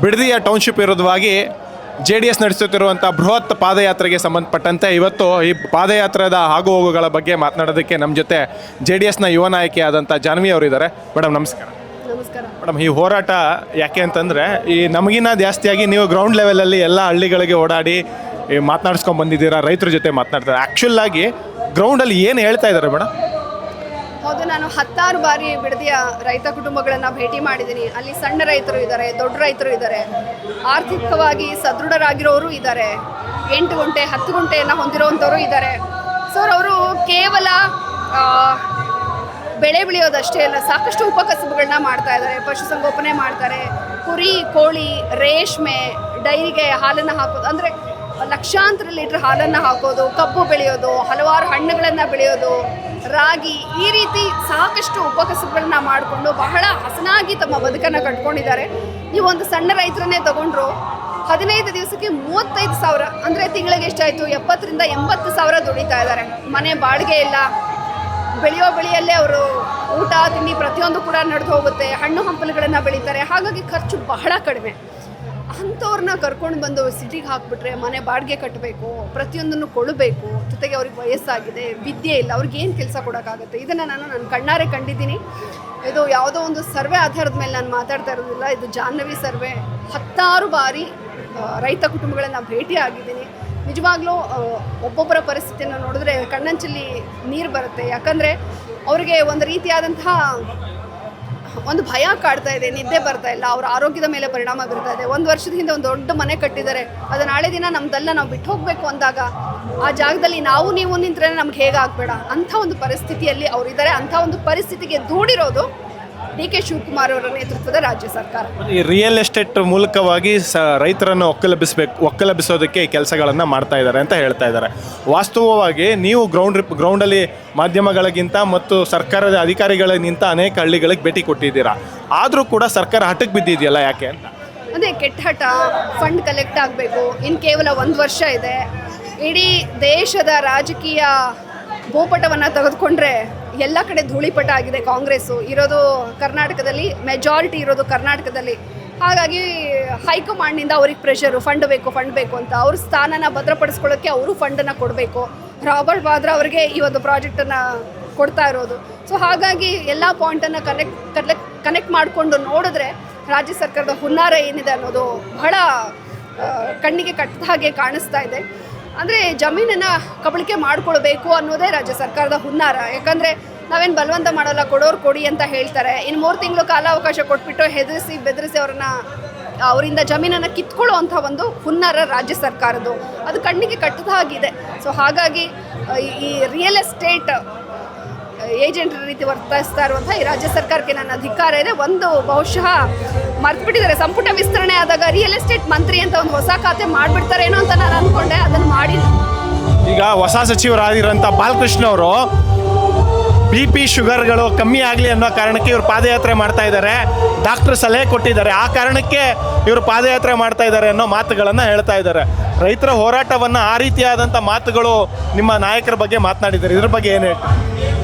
ಬಿಡದಿಯ township ವಿರುದ್ಧವಾಗಿ JDS ನಡೆಸುತ್ತಿರುವಂಥ ಬೃಹತ್ ಪಾದಯಾತ್ರೆಗೆ ಸಂಬಂಧಪಟ್ಟಂತೆ ಇವತ್ತು ಈ ಪಾದಯಾತ್ರೆದ ಆಗು ಹೋಗುಗಳ ಬಗ್ಗೆ ಮಾತನಾಡೋದಕ್ಕೆ ನಮ್ಮ ಜೊತೆ JDSನ ಯುವ ನಾಯಕಿಯಾದಂಥ ಜಾನ್ವಿ ಅವರಿದ್ದಾರೆ. ಮೇಡಮ್ ನಮಸ್ಕಾರ. ನಮಸ್ಕಾರ ಮೇಡಮ್, ಈ ಹೋರಾಟ ಯಾಕೆ ಅಂತಂದರೆ ಈ ನಮಗಿನ್ನ ಜಾಸ್ತಿಯಾಗಿ ನೀವು ಗ್ರೌಂಡ್ ಲೆವೆಲಲ್ಲಿ ಎಲ್ಲ ಹಳ್ಳಿಗಳಿಗೆ ಓಡಾಡಿ ಮಾತನಾಡಿಸ್ಕೊಂಡು ಬಂದಿದ್ದೀರಾ, ರೈತರ ಜೊತೆ ಮಾತನಾಡ್ತಾರೆ. ಆ್ಯಕ್ಚುಲಾಗಿ ಗ್ರೌಂಡಲ್ಲಿ ಏನು ಹೇಳ್ತಾ ಇದ್ದಾರೆ ಮೇಡಮ್? ಹೌದು, ನಾನು 10 ಬಾರಿ ಬಿಡದಿಯ ರೈತ ಕುಟುಂಬಗಳನ್ನು ಭೇಟಿ ಮಾಡಿದ್ದೀನಿ. ಅಲ್ಲಿ ಸಣ್ಣ ರೈತರು ಇದ್ದಾರೆ, ದೊಡ್ಡ ರೈತರು ಇದ್ದಾರೆ, ಆರ್ಥಿಕವಾಗಿ ಸದೃಢರಾಗಿರೋರು ಇದ್ದಾರೆ, 8 ಗುಂಟೆ 10 ಗುಂಟೆಯನ್ನು ಹೊಂದಿರುವಂಥವರು ಇದ್ದಾರೆ. ಸೊ ಅವರು ಕೇವಲ ಬೆಳೆ ಬೆಳೆಯೋದಷ್ಟೇ ಅಲ್ಲ, ಸಾಕಷ್ಟು ಉಪಕಸಬುಗಳನ್ನ ಮಾಡ್ತಾ ಇದ್ದಾರೆ. ಪಶುಸಂಗೋಪನೆ ಮಾಡ್ತಾರೆ, ಕುರಿ, ಕೋಳಿ, ರೇಷ್ಮೆ, ಡೈರಿಗೆ ಹಾಲನ್ನು ಹಾಕೋದು, ಅಂದರೆ ಲಕ್ಷಾಂತರ ಲೀಟ್ರ್ ಹಾಲನ್ನು ಹಾಕೋದು, ಕಬ್ಬು ಬೆಳೆಯೋದು, ಹಲವಾರು ಹಣ್ಣುಗಳನ್ನು ಬೆಳೆಯೋದು, ರಾಗಿ, ಈ ರೀತಿ ಸಾಕಷ್ಟು ಉಪಕಸಬುಗಳನ್ನ ಮಾಡಿಕೊಂಡು ಬಹಳ ಹಸನಾಗಿ ತಮ್ಮ ಬದುಕನ್ನು ಕಟ್ಕೊಂಡಿದ್ದಾರೆ. ನೀವು ಒಂದು ಸಣ್ಣ ರೈತರನ್ನೇ ತಗೊಂಡ್ರು 15 ದಿವಸಕ್ಕೆ 35,000, ಅಂದರೆ ತಿಂಗಳಿಗೆ ಎಷ್ಟಾಯಿತು, 70,000 ರಿಂದ 80,000 ದುಡಿತಾ ಇದ್ದಾರೆ. ಮನೆ ಬಾಡಿಗೆ ಇಲ್ಲ, ಬೆಳೆಯೋ ಬೆಳೆಯಲ್ಲೇ ಅವರು ಊಟ ತಿಂಡಿ ಪ್ರತಿಯೊಂದು ಕೂಡ ನಡೆದು ಹೋಗುತ್ತೆ. ಹಣ್ಣು ಹಂಪಲುಗಳನ್ನು ಬೆಳೀತಾರೆ, ಹಾಗಾಗಿ ಖರ್ಚು ಬಹಳ ಕಡಿಮೆ. ಅಂಥವ್ರನ್ನ ಕರ್ಕೊಂಡು ಬಂದು ಸಿಟಿಗೆ ಹಾಕಿಬಿಟ್ರೆ ಮನೆ ಬಾಡಿಗೆ ಕಟ್ಟಬೇಕು, ಪ್ರತಿಯೊಂದನ್ನು ಕೊಡಬೇಕು, ಜೊತೆಗೆ ಅವ್ರಿಗೆ ವಯಸ್ಸಾಗಿದೆ, ವಿದ್ಯೆ ಇಲ್ಲ, ಅವ್ರಿಗೆ ಏನು ಕೆಲಸ ಕೊಡೋಕ್ಕಾಗುತ್ತೆ? ಇದನ್ನು ನಾನು ಕಣ್ಣಾರೆ ಕಂಡಿದ್ದೀನಿ. ಇದು ಯಾವುದೋ ಒಂದು ಸರ್ವೆ ಆಧಾರದ ಮೇಲೆ ನಾನು ಮಾತಾಡ್ತಾ ಇರೋದಿಲ್ಲ, ಇದು ಜಾಹ್ನವಿ ಸರ್ವೆ. 10 ಬಾರಿ ರೈತ ಕುಟುಂಬಗಳನ್ನು ಭೇಟಿ ಆಗಿದ್ದೀನಿ. ನಿಜವಾಗ್ಲೂ ಒಬ್ಬೊಬ್ಬರ ಪರಿಸ್ಥಿತಿಯನ್ನು ನೋಡಿದ್ರೆ ಕಣ್ಣಂಚಲ್ಲಿ ನೀರು ಬರುತ್ತೆ. ಯಾಕಂದರೆ ಅವರಿಗೆ ಒಂದು ರೀತಿಯಾದಂತಹ ಒಂದು ಭಯ ಕಾಡ್ತಾ ಇದೆ, ನಿದ್ದೆ ಬರ್ತಾ ಇಲ್ಲ, ಅವ್ರ ಆರೋಗ್ಯದ ಮೇಲೆ ಪರಿಣಾಮ ಬೀರ್ತಾ ಇದೆ. 1 ವರ್ಷದ ಹಿಂದೆ ಒಂದು ದೊಡ್ಡ ಮನೆ ಕಟ್ಟಿದ್ದಾರೆ, ಅದು ನಾಳೆ ದಿನ ನಮ್ದೆಲ್ಲ ನಾವು ಬಿಟ್ಟು ಹೋಗಬೇಕು ಅಂದಾಗ ಆ ಜಾಗದಲ್ಲಿ ನೀವು ನಿಂತರೆ ನಮ್ಗೆ ಹೇಗಾಗಬೇಡ, ಅಂಥ ಒಂದು ಪರಿಸ್ಥಿತಿಯಲ್ಲಿ ಅವರಿದ್ದಾರೆ. ಅಂಥ ಒಂದು ಪರಿಸ್ಥಿತಿಗೆ ದೂಡಿರೋದು DK ಶಿವಕುಮಾರ್ ಅವರ ನೇತೃತ್ವದ ರಾಜ್ಯ ಸರ್ಕಾರ. ಈ ರಿಯಲ್ ಎಸ್ಟೇಟ್ ಮೂಲಕವಾಗಿ ರೈತರನ್ನು ಒಕ್ಕಲೆಬ್ಬಿಸೋದಕ್ಕೆ ಈ ಕೆಲಸಗಳನ್ನು ಮಾಡ್ತಾ ಇದ್ದಾರೆ ಅಂತ ಹೇಳ್ತಾ ಇದ್ದಾರೆ. ವಾಸ್ತವವಾಗಿ ನೀವು ಗ್ರೌಂಡಲ್ಲಿ ಮಾಧ್ಯಮಗಳಿಗಿಂತ ಮತ್ತು ಸರ್ಕಾರದ ಅಧಿಕಾರಿಗಳಿಗಿಂತ ಅನೇಕ ಹಳ್ಳಿಗಳಿಗೆ ಭೇಟಿ ಕೊಟ್ಟಿದ್ದೀರಾ. ಆದರೂ ಕೂಡ ಸರ್ಕಾರ ಹಠಕ್ಕೆ ಬಿದ್ದಿದೆಯಲ್ಲ, ಯಾಕೆ ಅಂತ? ಅದೇ ಕೆಟ್ಟ ಹಠ. ಫಂಡ್ ಕಲೆಕ್ಟ್ ಆಗಬೇಕು, ಇನ್ನು ಕೇವಲ 1 ವರ್ಷ ಇದೆ. ಇಡೀ ದೇಶದ ರಾಜಕೀಯ ಭೂಪಟವನ್ನು ತೆಗೆದುಕೊಂಡ್ರೆ ಎಲ್ಲ ಕಡೆ ಧೂಳಿಪಟ ಆಗಿದೆ. ಕಾಂಗ್ರೆಸ್ಸು ಇರೋದು ಕರ್ನಾಟಕದಲ್ಲಿ, ಮೆಜಾರಿಟಿ ಇರೋದು ಕರ್ನಾಟಕದಲ್ಲಿ. ಹಾಗಾಗಿ ಹೈಕಮಾಂಡ್ನಿಂದ ಅವ್ರಿಗೆ ಪ್ರೆಷರು, ಫಂಡ್ ಬೇಕು ಅಂತ. ಅವ್ರ ಸ್ಥಾನನ ಭದ್ರಪಡಿಸ್ಕೊಳ್ಳೋಕ್ಕೆ ಅವರು ಫಂಡನ್ನು ಕೊಡಬೇಕು. ರಾಬರ್ಟ್ ವಾದ್ರಾ ಅವರಿಗೆ ಈ ಒಂದು ಪ್ರಾಜೆಕ್ಟನ್ನು ಕೊಡ್ತಾ ಇರೋದು. ಸೊ ಹಾಗಾಗಿ ಎಲ್ಲ ಪಾಯಿಂಟನ್ನು ಕನೆಕ್ಟ್ ಮಾಡಿಕೊಂಡು ನೋಡಿದ್ರೆ ರಾಜ್ಯ ಸರ್ಕಾರದ ಹುನ್ನಾರ ಏನಿದೆ ಅನ್ನೋದು ಬಹಳ ಕಣ್ಣಿಗೆ ಕಟ್ಟಿದ ಹಾಗೆ ಕಾಣಿಸ್ತಾ ಇದೆ. ಅಂದರೆ ಜಮೀನನ್ನು ಕಬಳಿಕೆ ಮಾಡಿಕೊಳ್ಬೇಕು ಅನ್ನೋದೇ ರಾಜ್ಯ ಸರ್ಕಾರದ ಹುನ್ನಾರ. ಯಾಕಂದರೆ ನಾವೇನು ಬಲವಂತ ಮಾಡೋಲ್ಲ, ಕೊಡೋರು ಕೊಡಿ ಅಂತ ಹೇಳ್ತಾರೆ. ಇನ್ನು 3 ತಿಂಗಳು ಕಾಲಾವಕಾಶ ಕೊಟ್ಬಿಟ್ಟು ಹೆದರಿಸಿ ಬೆದರಿಸಿ ಅವರಿಂದ ಜಮೀನನ್ನು ಕಿತ್ಕೊಳ್ಳೋ ಅಂಥ ಒಂದು ಹುನ್ನಾರ ರಾಜ್ಯ ಸರ್ಕಾರದ್ದು. ಅದು ಕಣ್ಣಿಗೆ ಕಟ್ಟಿದ ಹಾಗಿದೆ. ಸೊ ಹಾಗಾಗಿ ಈ ರಿಯಲ್ ಎಸ್ಟೇಟ್ ಏಜೆಂಟ್ರ ರೀತಿ ವರ್ತಿಸ್ತಾ ಇರುವಂಥ ಈ ರಾಜ್ಯ ಸರ್ಕಾರಕ್ಕೆ ನನ್ನ ಅಧಿಕಾರ ಇದೆ. ಒಂದು ಬಹುಶಃ ಮರ್ತ್ಬಿಟ್ಟಿದ್ದಾರೆ, ಸಂಪುಟ ವಿಸ್ತರಣೆ ಆದಾಗ ರಿಯಲ್ ಎಸ್ಟೇಟ್ ಮಂತ್ರಿ ಅಂತ ಒಂದು ಹೊಸ ಖಾತೆ ಮಾಡಿಬಿಡ್ತಾರೇನೋ ಅಂತ ನಾನು ಅಂದ್ಕೊಂಡೆ, ಅದನ್ನು ಮಾಡಿಲ್ಲ. ಈಗ ಹೊಸ ಸಚಿವರಾಗಿರೋಂಥ ಬಾಲಕೃಷ್ಣ ಅವರು BP ಶುಗರ್ಗಳು ಕಮ್ಮಿ ಆಗಲಿ ಅನ್ನೋ ಕಾರಣಕ್ಕೆ ಇವರು ಪಾದಯಾತ್ರೆ ಮಾಡ್ತಾ ಇದ್ದಾರೆ. ಡಾಕ್ಟರ್ ಸಲಹೆ ಕೊಟ್ಟಿದ್ದಾರೆ, ಆ ಕಾರಣಕ್ಕೆ ಇವರು ಪಾದಯಾತ್ರೆ ಮಾಡ್ತಾ ಇದ್ದಾರೆ ಅನ್ನೋ ಮಾತುಗಳನ್ನು ಹೇಳ್ತಾ ಇದ್ದಾರೆ. ರೈತರ ಹೋರಾಟವನ್ನು ಆ ರೀತಿಯಾದಂಥ ಮಾತುಗಳು ನಿಮ್ಮ ನಾಯಕರ ಬಗ್ಗೆ ಮಾತನಾಡಿದ್ದಾರೆ. ಇದ್ರ ಬಗ್ಗೆ ಏನು ಹೇಳ್ತಾರೆ?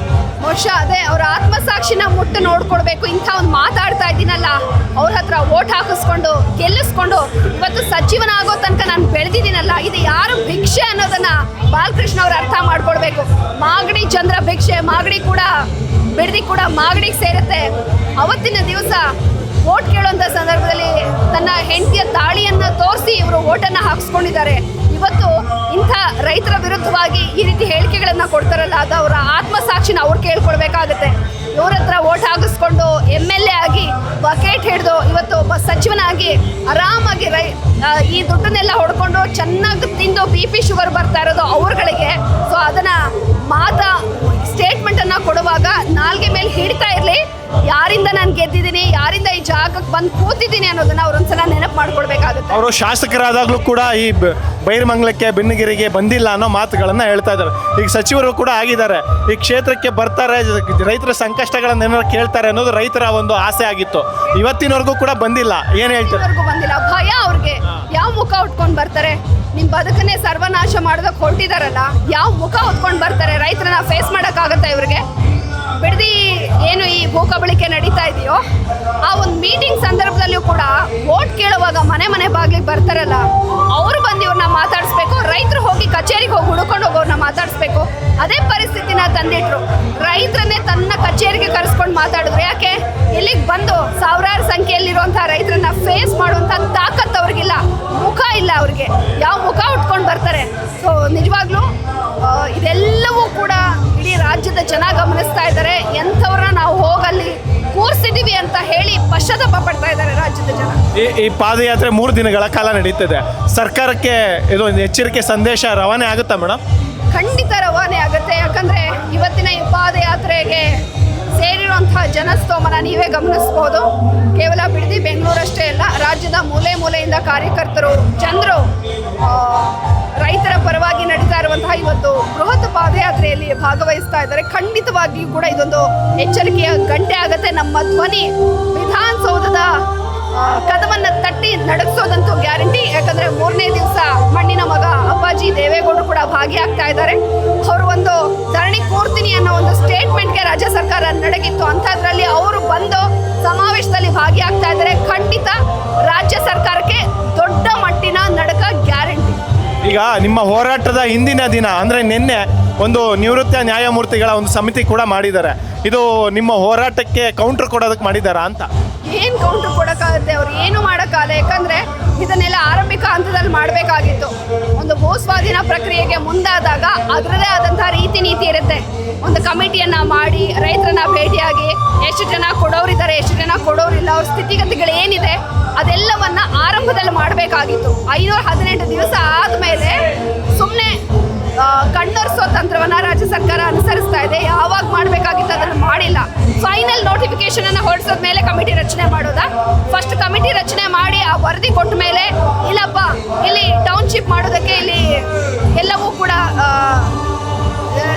ಬಹುಶಃ ಅದೇ ಅವರ ಆತ್ಮಸಾಕ್ಷಿನ ಮುಟ್ಟು ನೋಡ್ಕೊಳ್ಬೇಕು. ಇಂಥ ಒಂದು ಮಾತಾಡ್ತಾ ಇದ್ದೀನಲ್ಲ, ಅವ್ರ ಹತ್ರ ಓಟ್ ಹಾಕಿಸ್ಕೊಂಡು ಗೆಲ್ಲಿಸ್ಕೊಂಡು ಇವತ್ತು ಸಚಿವನಾಗೋ ತನಕ ನಾನು ಬೆಳೆದಿದ್ದೀನಲ್ಲ, ಇದು ಯಾರು ಭಿಕ್ಷೆ ಅನ್ನೋದನ್ನು ಬಾಲಕೃಷ್ಣ ಅವರು ಅರ್ಥ ಮಾಡ್ಕೊಳ್ಬೇಕು. ಮಾಗಡಿ ಚಂದ್ರ ಭಿಕ್ಷೆ, ಮಾಗಡಿ ಕೂಡ ಬಿಡದಿ ಕೂಡ ಮಾಗಡಿಗೆ ಸೇರುತ್ತೆ. ಅವತ್ತಿನ ದಿವಸ ಓಟ್ ಕೇಳುವಂಥ ಸಂದರ್ಭದಲ್ಲಿ ತನ್ನ ಹೆಂಡತಿಯ ತಾಳಿಯನ್ನು ತೋರಿಸಿ ಇವರು ಓಟನ್ನು ಹಾಕಿಸ್ಕೊಂಡಿದ್ದಾರೆ. ಇವತ್ತು ಇಂಥ ರೈತರ ವಿರುದ್ಧವಾಗಿ ಈ ರೀತಿ ಹೇಳಿಕೆಗಳನ್ನು ಕೊಡ್ತಾರಲ್ಲ, ಅದು ಅವರ ಆತ್ಮಸಾಕ್ಷಿನ ಅವ್ರು ಕೇಳ್ಕೊಳ್ಬೇಕಾಗುತ್ತೆ. ಇವ್ರ ಹತ್ರ ಓಟ್ ಹಾಕಿಸ್ಕೊಂಡು MLA ಆಗಿ ಬಕೆಟ್ ಹಿಡಿದು ಇವತ್ತು ಒಬ್ಬ ಸಚಿವನಾಗಿ ಆರಾಮಾಗಿ ಈ ದುಡ್ಡನ್ನೆಲ್ಲ ಹೊಡ್ಕೊಂಡು ಚೆನ್ನಾಗಿ ತಿಂದು BP ಶುಗರ್ ಬರ್ತಾ ಇರೋದು ಅವ್ರಗಳಿಗೆ. ಸೊ ಅದನ್ನು ಸ್ಟೇಟ್ಮೆಂಟನ್ನು ಕೊಡುವಾಗ ನಾಲ್ಗೆ ಮೇಲೆ ಹಿಡಿತಾ ಇರಲಿ, ಯಾರಿಂದ ನಾನು ಗೆದ್ದಿದ್ದೀನಿ, ಯಾರಿಂದ ಈ ಜಾಗಕ್ಕೆ ಬಂದು ಕೂತಿದ್ದೀನಿ ಅನ್ನೋದನ್ನ ಅವ್ರೊಂದ್ಸಲ ನೆನಪು ಮಾಡ್ಕೊಳ್ಬೇಕಾಗುತ್ತೆ. ಅವರು ಶಾಸಕರಾದಾಗಲೂ ಕೂಡ ಈ ಬೈರಮಂಗಲಕ್ಕೆ, ಬೆನ್ನಗಿರಿಗೆ ಬಂದಿಲ್ಲ ಅನ್ನೋ ಮಾತುಗಳನ್ನು ಹೇಳ್ತಾ ಇದ್ದಾರೆ. ಈಗ ಸಚಿವರು ಕೂಡ ಆಗಿದ್ದಾರೆ, ಈ ಕ್ಷೇತ್ರಕ್ಕೆ ಬರ್ತಾರೆ, ರೈತರ ಸಂಕಷ್ಟಗಳನ್ನೇನಾದ್ರು ಕೇಳ್ತಾರೆ ಅನ್ನೋದು ರೈತರ ಒಂದು ಆಸೆ ಆಗಿತ್ತು. ಇವತ್ತಿನವರೆಗೂ ಕೂಡ ಬಂದಿಲ್ಲ. ಏನು ಹೇಳ್ತಾರೆ? ಬಂದಿಲ್ಲ, ಭಯ ಅವ್ರಿಗೆ. ಯಾವ ಮುಖ ಉಟ್ಕೊಂಡು ಬರ್ತಾರೆ? ನಿಮ್ಮ ಬದುಕನ್ನೇ ಸರ್ವನಾಶ ಮಾಡೋದಕ್ಕೆ ಹೊರಟಿದಾರಲ್ಲ, ಯಾವ ಮುಖ ಉಟ್ಕೊಂಡು ಬರ್ತಾರೆ? ರೈತರನ್ನ ಫೇಸ್ ಮಾಡೋಕ್ಕಾಗತ್ತಾ ಇವ್ರಿಗೆ? ಬಿಡದಿ ಏನು ಈ ಭೂ ಕಬಳಿಕೆ ನಡೀತಾ ಇದೆಯೋ, ಆ ಒಂದು ಮೀಟಿಂಗ್ ಸಂದರ್ಭದಲ್ಲಿಯೂ ಕೂಡ ವೋಟ್ ಕೇಳುವಾಗ ಮನೆ ಮನೆ ಬಾಗ್ಲಿಗೆ ಬರ್ತಾರಲ್ಲ ಅವ್ರು ಬಂದು ಇವ್ರನ್ನ ಮಾತಾಡಿಸ್ಬೇಕು, ರೈತರು ಹೋಗಿ ಕಚೇರಿಗೆ ಹೋಗಿ ಹುಡುಕೊಂಡು ಹೋಗೋರ್ನ ಮಾತಾಡಿಸ್ಬೇಕು. ಅದೇ ಪರಿಸ್ಥಿತಿನ ತಂದಿಟ್ರು. ರೈತರನ್ನೇ ತನ್ನ ಕಚೇರಿಗೆ ಕರೆಸ್ಕೊಂಡು ಮಾತಾಡಿದ್ರು. ಯಾಕೆ? ಇಲ್ಲಿಗೆ ಬಂದು ಸಾವಿರಾರು ಸಂಖ್ಯೆಯಲ್ಲಿರುವಂತಹ ರೈತರನ್ನ ಫೇಸ್ ಮಾಡುವಂಥ ತಾಕತ್ತು ಅವ್ರಿಗಿಲ್ಲ, ಮುಖ ಇಲ್ಲ ಅವ್ರಿಗೆ. ಯಾವ ಮುಖ ಉಟ್ಕೊಂಡು ಬರ್ತಾರೆ? ಸೊ ನಿಜವಾಗ್ಲೂ ಇದೆಲ್ಲವೂ ಕೂಡ ಇಡೀ ರಾಜ್ಯದ ಜನ ಗಮನಿಸ್ತಾ ಇದ್ದಾರೆ. ಎಂಥವ್ರನ್ನ ನಾವು ಹೋಗಲ್ಲಿ ಕೂರ್ಸಿದೀವಿ ಅಂತ ಹೇಳಿ ಪಶ್ಚಾತ್ತಾಪ ಪಡ್ತಾ ಇದ್ದಾರೆ ರಾಜ್ಯದ ಜನ. ಈ ಪಾದಯಾತ್ರೆ 3 ದಿನಗಳ ಕಾಲ ನಡೀತದೆ. ಸರ್ಕಾರಕ್ಕೆ ಇದು ಒಂದು ಎಚ್ಚರಿಕೆ ಸಂದೇಶ ರವಾನೆ ಆಗುತ್ತಾ ಮೇಡಮ್? ಖಂಡಿತ ರವಾನೆ ಆಗುತ್ತೆ. ಯಾಕಂದರೆ ಇವತ್ತಿನ ಈ ಪಾದಯಾತ್ರೆಗೆ ಸೇರಿರುವಂತಹ ಜನಸ್ತೋಮನ ನೀವೇ ಗಮನಿಸ್ಬೋದು. ಕೇವಲ ಬಿಡದಿ ಬೆಂಗಳೂರಷ್ಟೇ ಅಲ್ಲ, ರಾಜ್ಯದ ಮೂಲೆ ಮೂಲೆಯಿಂದ ಕಾರ್ಯಕರ್ತರು, ಜನರು ರೈತರ ಪರವಾಗಿ ನಡೀತಾ ಇರುವಂತಹ ಇವತ್ತು ಬೃಹತ್ ಪಾದಯಾತ್ರೆಯಲ್ಲಿ ಭಾಗವಹಿಸ್ತಾ ಇದ್ದಾರೆ. ಖಂಡಿತವಾಗಿಯೂ ಕೂಡ ಇದೊಂದು ಎಚ್ಚರಿಕೆಯ ಗಂಟೆ ಆಗುತ್ತೆ. ನಮ್ಮ ಧ್ವನಿ ವಿಧಾನಸೌಧದ ಕದವನ್ನ ತಟ್ಟಿ ನಡಗಿಸೋದಂತೂ ಗ್ಯಾರಂಟಿ. ಯಾಕಂದ್ರೆ 3ನೇ ದಿವಸ ಮಣ್ಣಿನ ಮಗ ಅಪ್ಪಾಜಿ ದೇವೇಗೌಡರು ಕೂಡ ಭಾಗಿಯಾಗ್ತಾ ಇದ್ದಾರೆ. ಅವರು ಒಂದು ಧರಣಿ ಕೂರ್ತೀನಿ ಅನ್ನೋ ಒಂದು ಸ್ಟೇಟ್ಮೆಂಟ್ಗೆ ರಾಜ್ಯ ಸರ್ಕಾರ ನಡಗಿತ್ತು. ಅಂಥದ್ರಲ್ಲಿ ಅವರು ಬಂದು ಸಮಾವೇಶದಲ್ಲಿ ಭಾಗಿಯಾಗ್ತಾ ಇದ್ದಾರೆ. ಖಂಡಿತ ರಾಜ್ಯ ಸರ್ಕಾರಕ್ಕೆ ದೊಡ್ಡ ಮಟ್ಟಿನ ನಡಕ ಗ್ಯಾರಂಟಿ. ಈಗ ನಿಮ್ಮ ಹೋರಾಟದ ಹಿಂದಿನ ದಿನ ಅಂದರೆ ನಿನ್ನೆ ಒಂದು ನಿವೃತ್ತ ನ್ಯಾಯಮೂರ್ತಿಗಳ ಒಂದು ಸಮಿತಿ ಕೂಡ ಮಾಡಿದ್ದಾರೆ. ಇದು ನಿಮ್ಮ ಹೋರಾಟಕ್ಕೆ ಕೌಂಟರ್ ಕೊಡೋದಕ್ಕೆ ಮಾಡಿದ್ದಾರಾ ಅಂತ? ಏನು ಕೌಂಟರ್ ಕೊಡೋಕ್ಕಾಗುತ್ತೆ? ಅವ್ರು ಏನು ಮಾಡೋಕ್ಕಾಗಲ್ಲ. ಯಾಕಂದರೆ ಇದನ್ನೆಲ್ಲ ಆರಂಭಿಕ ಹಂತದಲ್ಲಿ ಮಾಡಬೇಕಾಗಿತ್ತು. ಒಂದು ಭೂ ಸ್ವಾಧೀನ ಪ್ರಕ್ರಿಯೆಗೆ ಮುಂದಾದಾಗ ಅದರದೇ ಆದಂಥ ರೀತಿ ನೀತಿ ಇರುತ್ತೆ. ಒಂದು ಕಮಿಟಿಯನ್ನು ಮಾಡಿ ರೈತರನ್ನ ಭೇಟಿಯಾಗಿ ಎಷ್ಟು ಜನ ಕೊಡೋರಿದ್ದಾರೆ, ಎಷ್ಟು ಜನ ಕೊಡೋರಿಲ್ಲ, ಅವ್ರ ಸ್ಥಿತಿಗತಿಗಳು ಏನಿದೆ ಅದೆಲ್ಲವನ್ನ ಆರಂಭದಲ್ಲಿ ಮಾಡಬೇಕಾಗಿತ್ತು. 518 ದಿವಸ ಆದಮೇಲೆ ಸುಮ್ಮನೆ ಕಣ್ಣೊರೆಸೋ ತಂತ್ರವನ್ನು ರಾಜ್ಯ ಸರ್ಕಾರ ಅನುಸರಿಸ್ತಾ ಇದೆ. ಯಾವಾಗ ಮಾಡಬೇಕಾಗಿತ್ತು ಅದನ್ನು ಮಾಡಿಲ್ಲ. ಫೈನಲ್ ನೋಟಿಫಿಕೇಶನ್ ಅನ್ನು ಹೊರಡಿಸಿದ ಮೇಲೆ ಕಮಿಟಿ ರಚನೆ ಮಾಡೋದಾ? ಫಸ್ಟ್ ಕಮಿಟಿ ರಚನೆ ಮಾಡಿ ಆ ವರದಿ ಕೊಟ್ಟ ಮೇಲೆ ಇಲ್ಲಪ್ಪ ಇಲ್ಲಿ ಟೌನ್ಶಿಪ್ ಮಾಡೋದಕ್ಕೆ ಇಲ್ಲಿ ಎಲ್ಲವೂ ಕೂಡ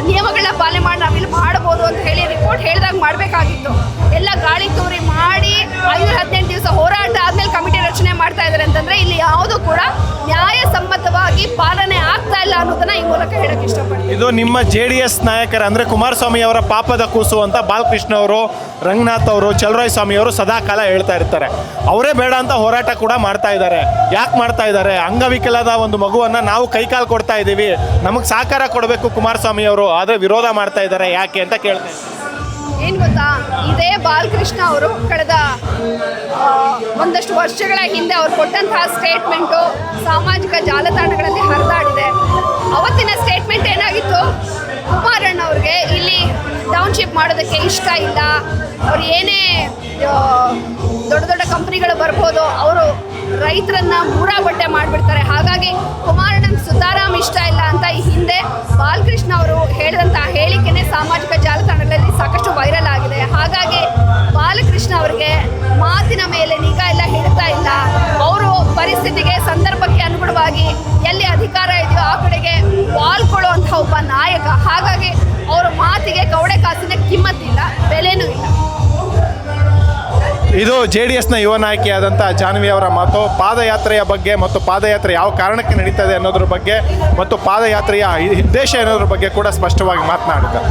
ನಿಯಮಗಳನ್ನ ಪಾಲನೆ ಮಾಡಿ ನಾವಿಲ್ಲಿ ಮಾಡ್ಬೋದು ಅಂತ ಹೇಳಿ ರಿಪೋರ್ಟ್ ಹೇಳಿದಾಗ ಮಾಡಬೇಕಾಗಿತ್ತು. ಎಲ್ಲ ಗಾಳಿ ತೂರಿ ಮಾಡಿ 518 ದಿವಸ ಹೋರಾಟ ಆದಮೇಲೆ ಕಮಿಟಿ ರಚನೆ ಮಾಡ್ತಾ ಇದ್ದಾರೆ ಅಂತಂದರೆ ಇಲ್ಲಿ ಯಾವುದೂ ಕೂಡ ನ್ಯಾಯಸಮ್ಮತವಾಗಿ ಪಾಲನೆ ಆಗ್ತಾ ಇಲ್ಲ ಅನ್ನೋದನ್ನ ಈ ಮೂಲಕ ಹೇಳಕ್ಕೆ ಇಷ್ಟಪಡ್ತೀನಿ. ಇದು ನಿಮ್ಮ JDS ನಾಯಕರ ಅಂದರೆ ಕುಮಾರಸ್ವಾಮಿ ಅವರ ಪಾಪದ ಕೂಸು ಅಂತ ಬಾಲಕೃಷ್ಣ ಅವರು, ರಂಗನಾಥ್ ಅವರು, ಚಲರಾಯ ಸ್ವಾಮಿ ಅವರು ಸದಾಕಾಲ ಹೇಳ್ತಾ ಇರ್ತಾರೆ. ಅವರೇ ಬೇಡ ಅಂತ ಹೋರಾಟ ಕೂಡ ಮಾಡ್ತಾ ಇದ್ದಾರೆ. ಯಾಕೆ ಮಾಡ್ತಾ ಇದ್ದಾರೆ? ಅಂಗವಿಕಲದ ಒಂದು ಮಗುವನ್ನು ನಾವು ಕೈಕಾಲು ಕೊಡ್ತಾ ಇದ್ದೀವಿ, ನಮಗೆ ಸಹಕಾರ ಕೊಡಬೇಕು ಕುಮಾರಸ್ವಾಮಿ ಅವರು, ಆದರೆ ವಿರೋಧ ಮಾಡ್ತಾ ಇದ್ದಾರೆ ಯಾಕೆ ಅಂತ ಕೇಳ್ತಾ ಇದ್ದಾರೆ. ಏನು ಗೊತ್ತಾ, ಇದೇ ಬಾಲಕೃಷ್ಣ ಅವರು ಕಳೆದ ಒಂದಷ್ಟು ವರ್ಷಗಳ ಹಿಂದೆ ಅವ್ರು ಕೊಟ್ಟಂತಹ ಸ್ಟೇಟ್ಮೆಂಟು ಸಾಮಾಜಿಕ ಜಾಲತಾಣಗಳಲ್ಲಿ ಹರಿದಾಡಿದೆ. ಅವತ್ತಿನ ಸ್ಟೇಟ್ಮೆಂಟ್ ಏನಾಗಿತ್ತು? ಕುಮಾರಣ್ಣ ಅವ್ರಿಗೆ ಇಲ್ಲಿ ಟೌನ್ಶಿಪ್ ಮಾಡೋದಕ್ಕೆ ಇಷ್ಟ ಇಲ್ಲ, ಅವ್ರು ಏನೇ ದೊಡ್ಡ ದೊಡ್ಡ ಕಂಪ್ನಿಗಳು ಬರ್ಬೋದು, ಅವರು ರೈತರನ್ನ ಮೂರಾ ಬಟ್ಟೆ ಮಾಡಿಬಿಡ್ತಾರೆ, ಹಾಗಾಗಿ ಕುಮಾರಣ್ಣನ ಸುತಾರಾಮ್ ಇಷ್ಟ ಇಲ್ಲ ಅಂತ ಈ ಹಿಂದೆ ಬಾಲಕೃಷ್ಣ ಅವರು ಹೇಳಿದಂಥ ಹೇಳಿಕೆನೇ ಸಾಮಾಜಿಕ ಜಾಲತಾಣಗಳಲ್ಲಿ ಸಾಕಷ್ಟು ವೈರಲ್ ಆಗಿದೆ. ಹಾಗಾಗಿ ಬಾಲಕೃಷ್ಣ ಅವರಿಗೆ ಮಾತಿನ ಮೇಲೆ ನಿಗಾ ಎಲ್ಲ ಹಿಡ್ತಾ ಇಲ್ಲ. ಅವರು ಪರಿಸ್ಥಿತಿಗೆ, ಸಂದರ್ಭಕ್ಕೆ ಅನುಗುಣವಾಗಿ ಎಲ್ಲಿ ಅಧಿಕಾರ ಇದೆಯೋ ಆ ಕಡೆಗೆ ವಾಲ್ಕೊಳ್ಳುವಂಥ ಒಬ್ಬ ನಾಯಕ. ಹಾಗಾಗಿ ಅವರ ಮಾತಿಗೆ ಕವಡೆ ಕಾಸಿನ ಕಿಮ್ಮತ್ತಿಲ್ಲ, ಬೆಲೆನೂ ಇಲ್ಲ. ಇದು JDSನ ಯುವ ನಾಯಕಿಯಾದಂಥ ಜಾನ್ವಿ ಅವರ ಮಾತು. ಪಾದಯಾತ್ರೆಯ ಬಗ್ಗೆ ಮತ್ತು ಪಾದಯಾತ್ರೆ ಯಾವ ಕಾರಣಕ್ಕೆ ನಡೀತದೆ ಅನ್ನೋದ್ರ ಬಗ್ಗೆ ಮತ್ತು ಪಾದಯಾತ್ರೆಯ ಉದ್ದೇಶ ಅನ್ನೋದ್ರ ಬಗ್ಗೆ ಕೂಡ ಸ್ಪಷ್ಟವಾಗಿ ಮಾತನಾಡಿದ್ದಾರೆ.